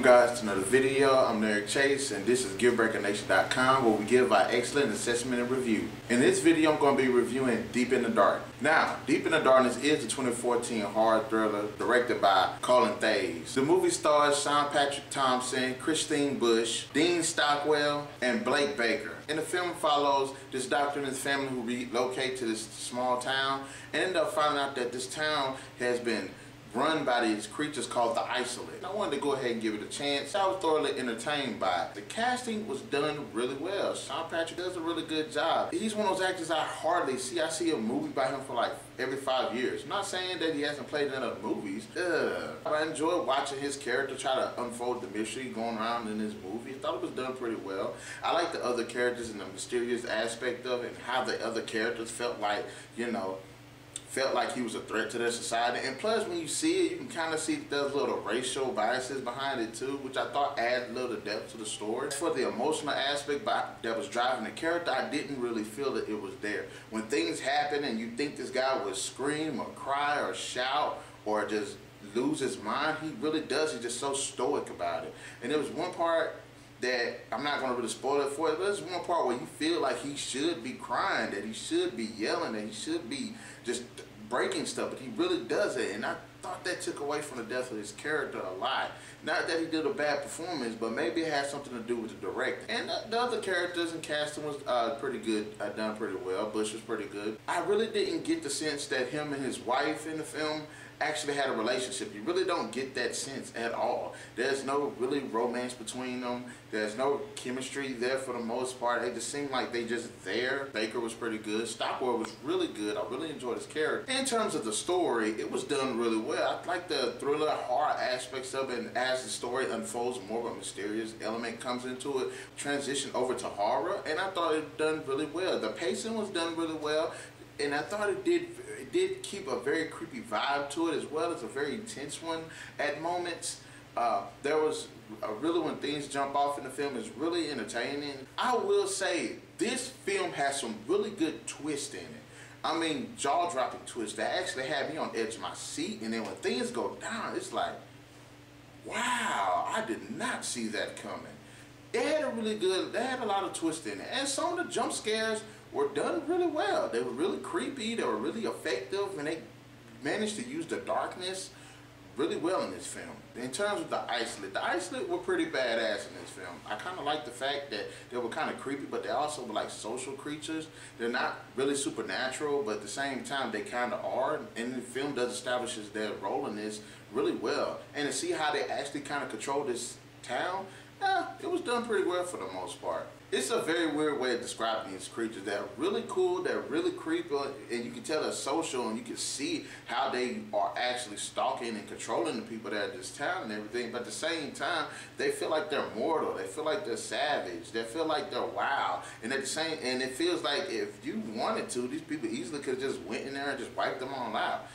guys to another video. I'm Eric Chase and this is GiveBreakerNation.com, where we give our excellent assessment and review. In this video I'm going to be reviewing Deep in the Dark. Now, Deep in the Darkness is the 2014 horror thriller directed by Colin Theys. The movie stars Sean Patrick Thompson, Kristen Bush, Dean Stockwell, and Blanche Baker. And the film follows this doctor and his family who relocate to this small town and end up finding out that this town has been run by these creatures called the Isolate. I wanted to go ahead and give it a chance. I was thoroughly entertained by it. The casting was done really well. Sean Patrick does a really good job. He's one of those actors I hardly see. I see a movie by him for like every 5 years. I'm not saying that he hasn't played in other movies. I enjoyed watching his character try to unfold the mystery going around in this movie. I thought it was done pretty well. I like the other characters and the mysterious aspect of it and how the other characters felt like, felt like he was a threat to their society. And plus, when you see it, you can kind of see that there's little racial biases behind it too, which I thought added a little depth to the story. For the emotional aspect that was driving the character, I didn't really feel that it was there. When things happen and you think this guy would scream or cry or shout or just lose his mind, he really does. He's just so stoic about it. And there was one part that I'm not going to really spoil it for you, but there's one part where you feel like he should be crying, that he should be yelling, that he should be just breaking stuff, but he really doesn't. And I thought that took away from the depth of his character a lot. Not that he did a bad performance, but maybe it had something to do with the directing. And the other characters and casting was pretty good, done pretty well. Bush was pretty good. I really didn't get the sense that him and his wife in the film actually had a relationship. You really don't get that sense at all. There's no really romance between them. There's no chemistry there for the most part. They just seem like they just there. Baker was pretty good. Stockwell was really good. I really enjoyed his character. In terms of the story, it was done really well. I like the thriller horror aspects of it, and as the story unfolds, more of a mysterious element comes into it, transition over to horror, and I thought it done really well. The pacing was done really well. And I thought it did keep a very creepy vibe to it, as well as a very intense one at moments. There was really, when things jump off in the film, is really entertaining. I will say this film has some really good twists in it. I mean, jaw-dropping twists that actually had me on the edge of my seat. And then when things go down, it's like, wow, I did not see that coming. It had a lot of twists in it, and some of the jump scares were done really well. They were really creepy, they were really effective, and they managed to use the darkness really well in this film. In terms of the Isolate were pretty badass in this film. I kind of like the fact that they were kind of creepy, but they also were like social creatures. They're not really supernatural, but at the same time they kind of are, and the film does establish their role in this really well. And to see how they actually kind of control this town, it was done pretty well for the most part. It's a very weird way of describing these creatures. They're really cool, they're really creepy, and you can tell they're social, and you can see how they are actually stalking and controlling the people that are in this town and everything. But at the same time, they feel like they're mortal. They feel like they're savage. They feel like they're wild. And at the same, and it feels like if you wanted to, these people easily could have just went in there and just wiped them all out.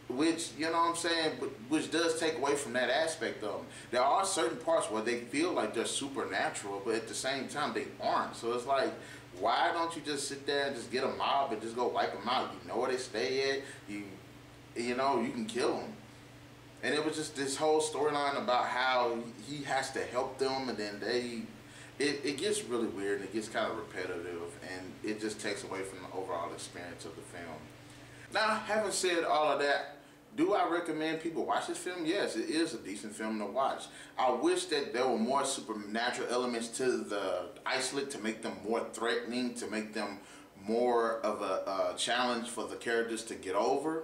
Which, you know what I'm saying, which does take away from that aspect of them. There are certain parts where they feel like they're supernatural, but at the same time they aren't. So it's like, why don't you just sit there and just get a mob and just go wipe them out? You know where they stay at. You know, you can kill them. And it was just this whole storyline about how he has to help them, and then it gets really weird, and it gets kind of repetitive, and it just takes away from the overall experience of the film. Now, having said all of that, do I recommend people watch this film? Yes, it is a decent film to watch. I wish that there were more supernatural elements to the Isolate to make them more threatening, to make them more of a challenge for the characters to get over.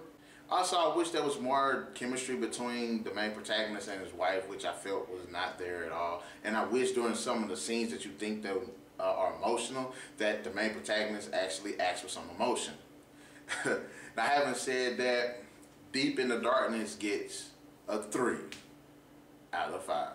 Also, I wish there was more chemistry between the main protagonist and his wife, which I felt was not there at all. And I wish during some of the scenes that you think that are emotional, that the main protagonist actually acts with some emotion. Now, having said that, Deep in the Darkness gets a 3 out of 5.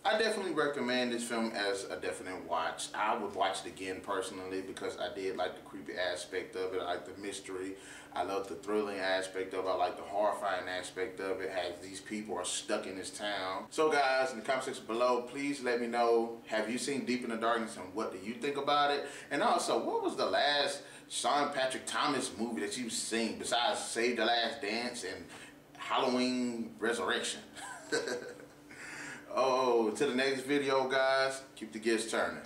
I definitely recommend this film as a definite watch. I would watch it again personally because I did like the creepy aspect of it. I like the mystery. I love the thrilling aspect of it. I like the horrifying aspect of it. As these people are stuck in this town. So guys, in the comment section below, please let me know, have you seen Deep in the Darkness and what do you think about it? And also, what was the last Sean Patrick Thomas movie that you've seen besides Save the Last Dance and Halloween Resurrection? until the next video, guys, keep the gears turning.